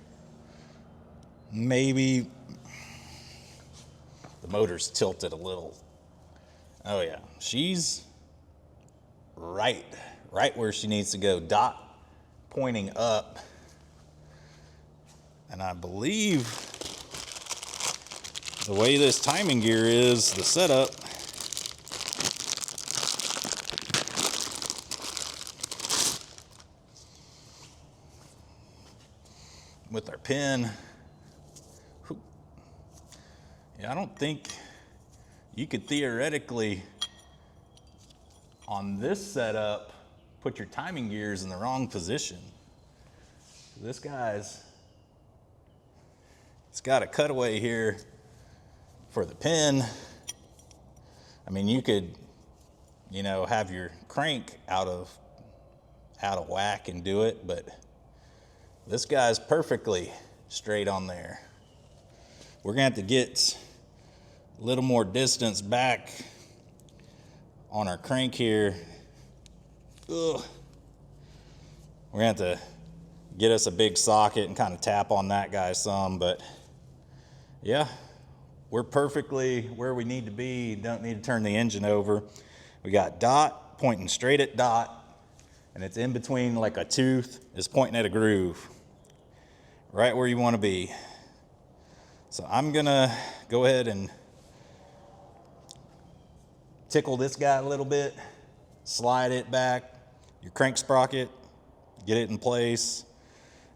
Maybe the motor's tilted a little. Oh yeah, she's right where she needs to go. Dot pointing up. And I believe the way this timing gear is, the setup, with our pin, yeah, I don't think you could theoretically, on this setup, put your timing gears in the wrong position. This guy's, it's got a cutaway here for the pin. I mean, you could, you know, have your crank out of whack and do it, but this guy's perfectly straight on there. We're gonna have to get a little more distance back on our crank here. Ugh. We're gonna have to get us a big socket and kind of tap on that guy some, but yeah, we're perfectly where we need to be. Don't need to turn the engine over. We got dot pointing straight at dot, and it's in between like a tooth. It's pointing at a groove. Right where you want to be. So I'm gonna go ahead and tickle this guy a little bit, slide it back, your crank sprocket, get it in place,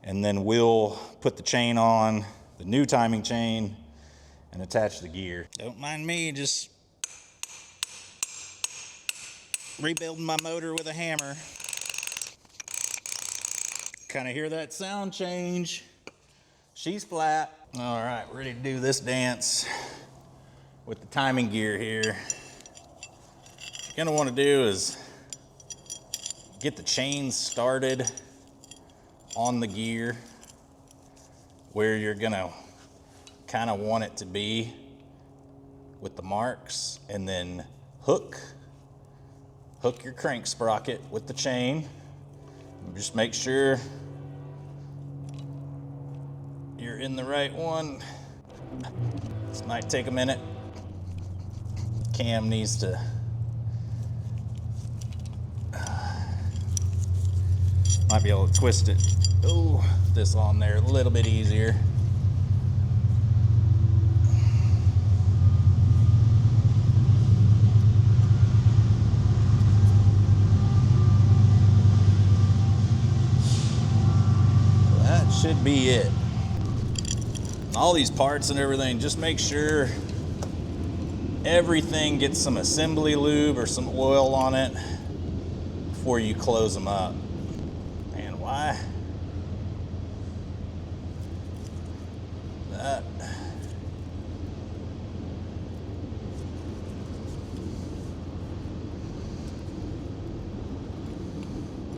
and then we'll put the chain on, the new timing chain, and attach the gear. Don't mind me, just rebuilding my motor with a hammer. Kind of hear that sound change. She's flat. All right, ready to do this dance with the timing gear here. What you're gonna wanna do is get the chain started on the gear where you're gonna kind of want it to be with the marks, and then hook your crank sprocket with the chain. Just make sure you're in the right one. This might take a minute. Cam needs to might be able to twist it. Oh, this on there a little bit easier. That should be it. All these parts and everything, just make sure everything gets some assembly lube or some oil on it before you close them up. And why? That.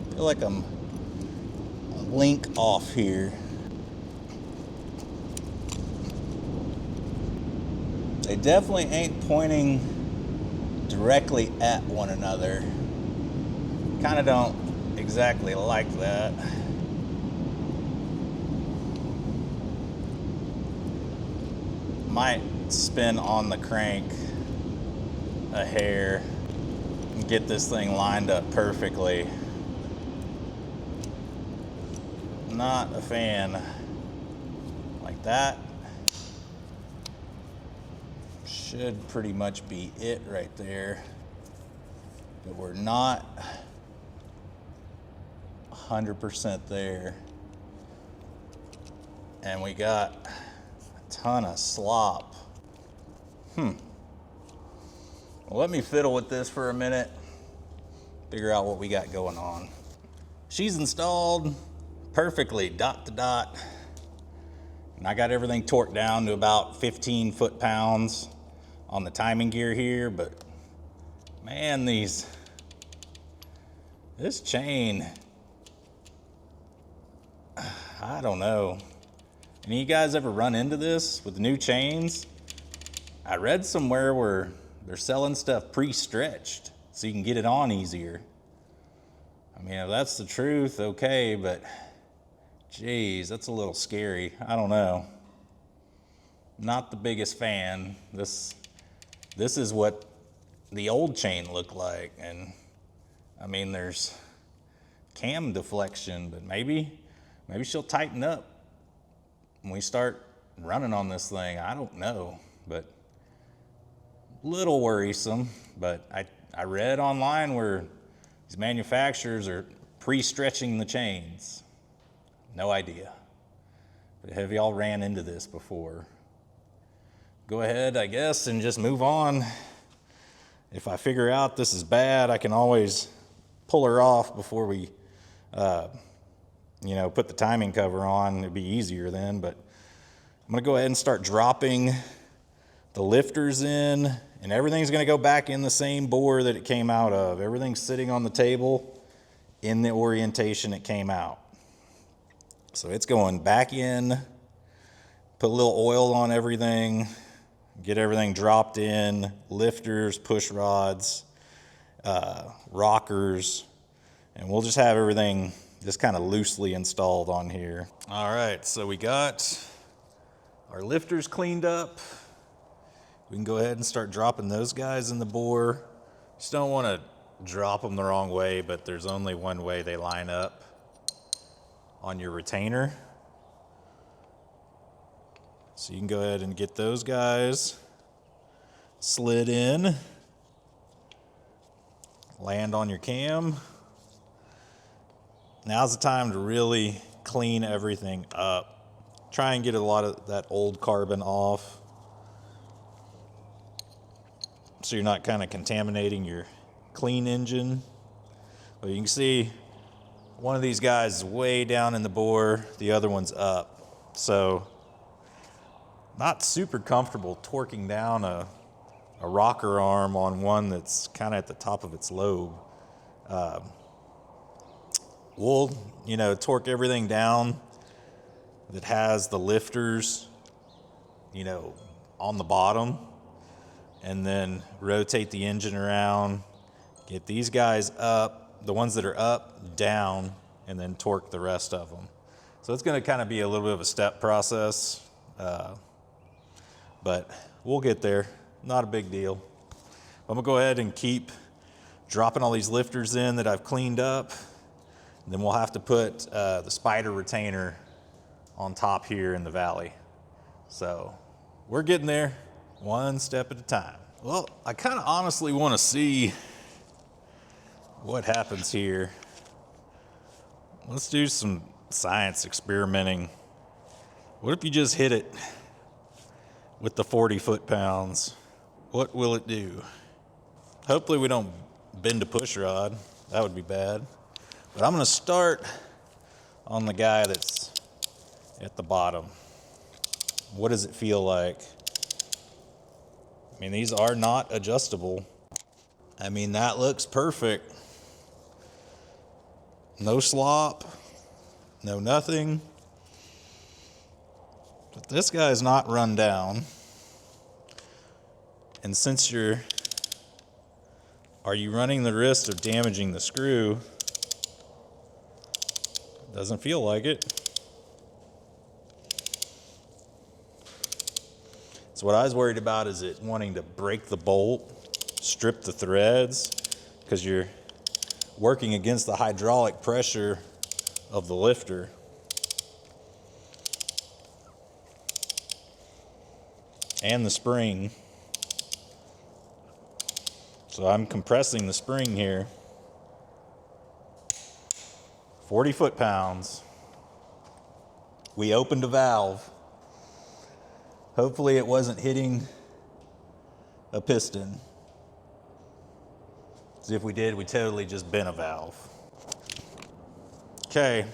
I feel like I'm a link off here. They definitely ain't pointing directly at one another. Kind of don't exactly like that. Might spin on the crank a hair and get this thing lined up perfectly. Not a fan like that. Should pretty much be it right there, but we're not 100% there, and we got a ton of slop. Well, let me fiddle with this for a minute, figure out what we got going on. She's installed perfectly dot to dot, and I got everything torqued down to about 15 foot-pounds on the timing gear here, but man, this chain, I don't know. Any of you guys ever run into this with the new chains? I read somewhere where they're selling stuff pre-stretched so you can get it on easier. I mean, if that's the truth, okay, but geez, that's a little scary. I don't know. Not the biggest fan. This is what the old chain looked like, and I mean, there's cam deflection, but maybe she'll tighten up when we start running on this thing. I don't know, but a little worrisome. But I read online where these manufacturers are pre-stretching the chains. No idea. But have y'all ran into this before? Go ahead, I guess, and just move on. If I figure out this is bad, I can always pull her off before we, put the timing cover on. It'd be easier then, but I'm gonna go ahead and start dropping the lifters in, and everything's gonna go back in the same bore that it came out of. Everything's sitting on the table in the orientation it came out. So it's going back in, put a little oil on everything, get everything dropped in, lifters, push rods, rockers, and we'll just have everything just kind of loosely installed on here. All right, so we got our lifters cleaned up. We can go ahead and start dropping those guys in the bore. Just don't want to drop them the wrong way, but there's only one way they line up on your retainer. So you can go ahead and get those guys slid in, land on your cam. Now's the time to really clean everything up. Try and get a lot of that old carbon off so you're not kind of contaminating your clean engine. But you can see one of these guys is way down in the bore, the other one's up. So not super comfortable torquing down a rocker arm on one that's kind of at the top of its lobe. We'll, torque everything down that has the lifters, on the bottom, and then rotate the engine around, get these guys up, the ones that are up, down, and then torque the rest of them. So it's going to kind of be a little bit of a step process, but we'll get there. Not a big deal. I'm going to go ahead and keep dropping all these lifters in that I've cleaned up. And then we'll have to put the spider retainer on top here in the valley. So we're getting there one step at a time. Well, I kind of honestly want to see what happens here. Let's do some science experimenting. What if you just hit it with the 40 foot-pounds? What will it do? Hopefully we don't bend a push rod. That would be bad. But I'm going to start on the guy that's at the bottom. What does it feel like? I mean, these are not adjustable. I mean, that looks perfect. No slop, no nothing. But this guy's not run down. And since are you running the risk of damaging the screw? Doesn't feel like it. So what I was worried about is it wanting to break the bolt, strip the threads, because you're working against the hydraulic pressure of the lifter. And the spring. So I'm compressing the spring here. 40 foot-pounds. We opened a valve. Hopefully it wasn't hitting a piston. See, if we did, we totally just bent a valve. Okay.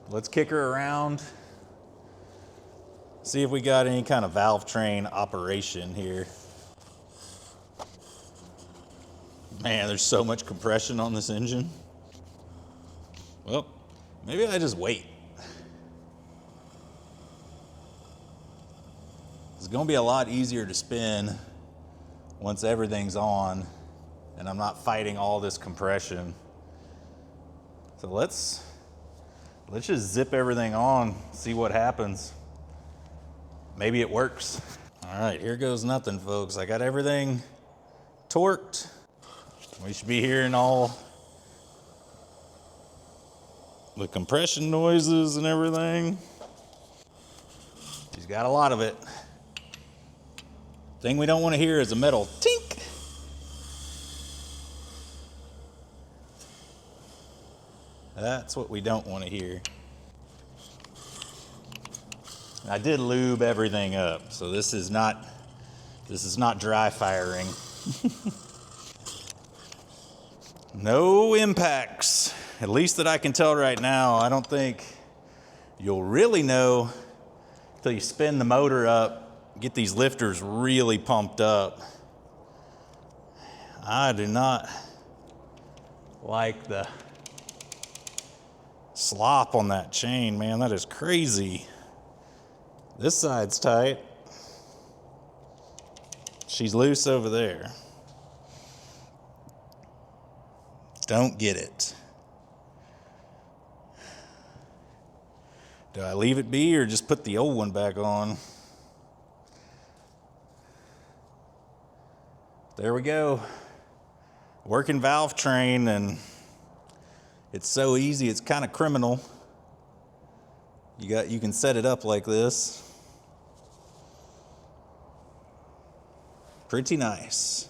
Let's kick her around. See if we got any kind of valve train operation here. Man, there's so much compression on this engine. Well, maybe I just wait. It's gonna be a lot easier to spin once everything's on and I'm not fighting all this compression. So let's just zip everything on, see what happens. Maybe it works. All right, here goes nothing, folks. I got everything torqued. We should be hearing all the compression noises and everything. She's got a lot of it. Thing we don't want to hear is a metal tink. That's what we don't want to hear. I did lube everything up, so this is not dry firing. No impacts, at least that I can tell right now. I don't think you'll really know until you spin the motor up, get these lifters really pumped up. I do not like the slop on that chain, man. That is crazy. This side's tight. She's loose over there. Don't get it. Do I leave it be or just put the old one back on? There we go. Working valve train, and it's so easy, it's kind of criminal. You can set it up like this. Pretty nice.